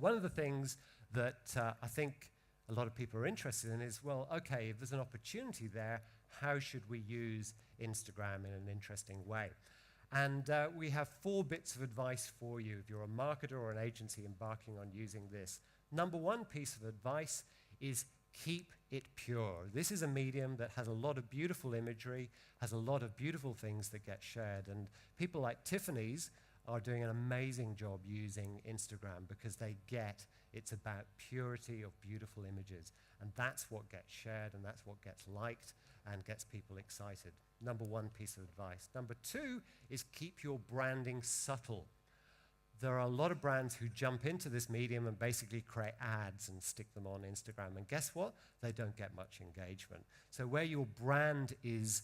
One of the things that I think a lot of people are interested in is, well, okay, if there's an opportunity there, how should we use Instagram in an interesting way? And we have 4 bits of advice for you if you're a marketer or an agency embarking on using this. Number 1 piece of advice is keep it pure. This is a medium that has a lot of beautiful imagery, has a lot of beautiful things that get shared, and people like Tiffany's are doing an amazing job using Instagram because they get it's about purity of beautiful images, and that's what gets shared and that's what gets liked and gets people excited. Number 1 piece of advice. Number 2 is keep your branding subtle. There are a lot of brands who jump into this medium and basically create ads and stick them on Instagram, and guess what? They don't get much engagement. So where your brand is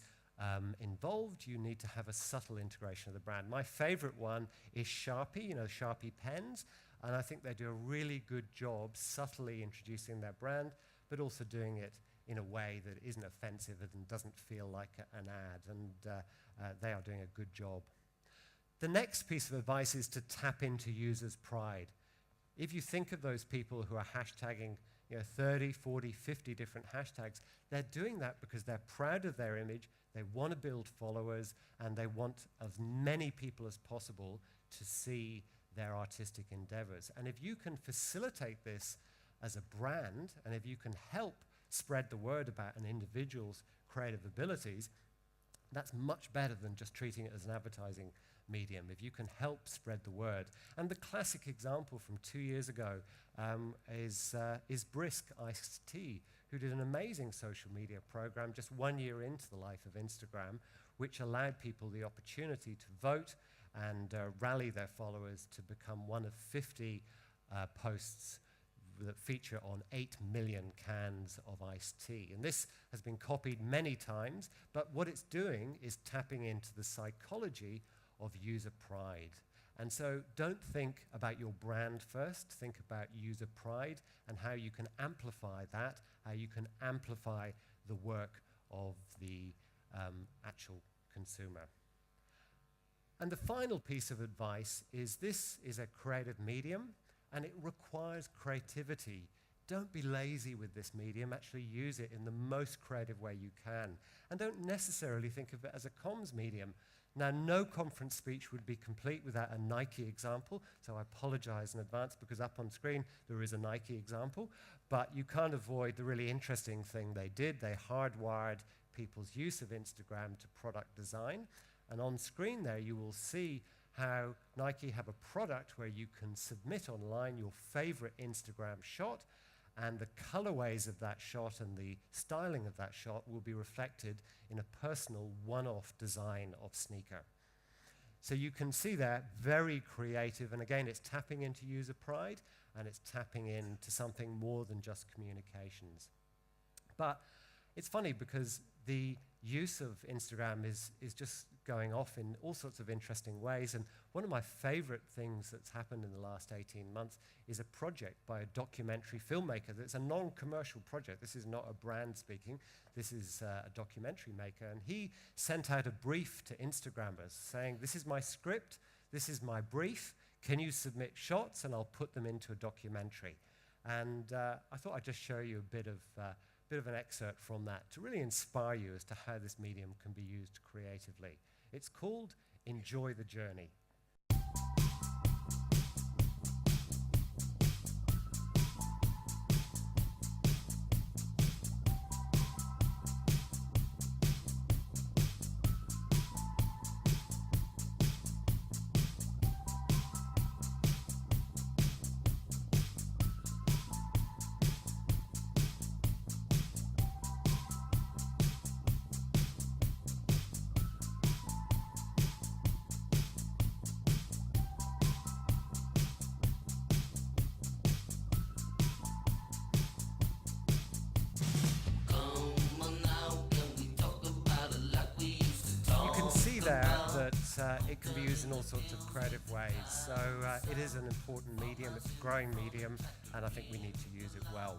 involved, you need to have a subtle integration of the brand. My favorite one is Sharpie, Sharpie pens, and I think they do a really good job subtly introducing their brand, but also doing it in a way that isn't offensive and doesn't feel like an ad, and they are doing a good job. The next piece of advice is to tap into users' pride. If you think of those people who are hashtagging 30, 40, 50 different hashtags, they're doing that because they're proud of their image, they want to build followers, and they want as many people as possible to see their artistic endeavors. And if you can facilitate this as a brand, and if you can help spread the word about an individual's creative abilities, that's much better than just treating it as an advertising medium, if you can help spread the word. And the classic example from 2 years ago is Brisk Iced Tea, who did an amazing social media program just 1 year into the life of Instagram, which allowed people the opportunity to vote and rally their followers to become one of 50 posts that feature on 8 million cans of iced tea. And this has been copied many times, but what it's doing is tapping into the psychology of user pride. And so don't think about your brand first, think about user pride and how you can amplify that, how you can amplify the work of the actual consumer. And the final piece of advice is this is a creative medium, and it requires creativity. Don't be lazy with this medium, actually use it in the most creative way you can. And don't necessarily think of it as a comms medium. Now, no conference speech would be complete without a Nike example, so I apologize in advance because up on screen there is a Nike example, but you can't avoid the really interesting thing they did. They hardwired people's use of Instagram to product design, and on screen there you will see how Nike have a product where you can submit online your favorite Instagram shot, and the colorways of that shot and the styling of that shot will be reflected in a personal one-off design of sneaker. So you can see that, very creative, and again, it's tapping into user pride, and it's tapping into something more than just communications. But it's funny because the use of Instagram is just going off in all sorts of interesting ways, and one of my favorite things that's happened in the last 18 months is a project by a documentary filmmaker that's a non-commercial project. This is not a brand speaking, this is a documentary maker, and he sent out a brief to Instagrammers saying, this is my script, this is my brief, can you submit shots and I'll put them into a documentary. And I thought I'd just show you a bit of an excerpt from that to really inspire you as to how this medium can be used creatively. It's called Enjoy the Journey. That it can be used in all sorts of creative ways. So it is an important medium, it's a growing medium, and I think we need to use it well.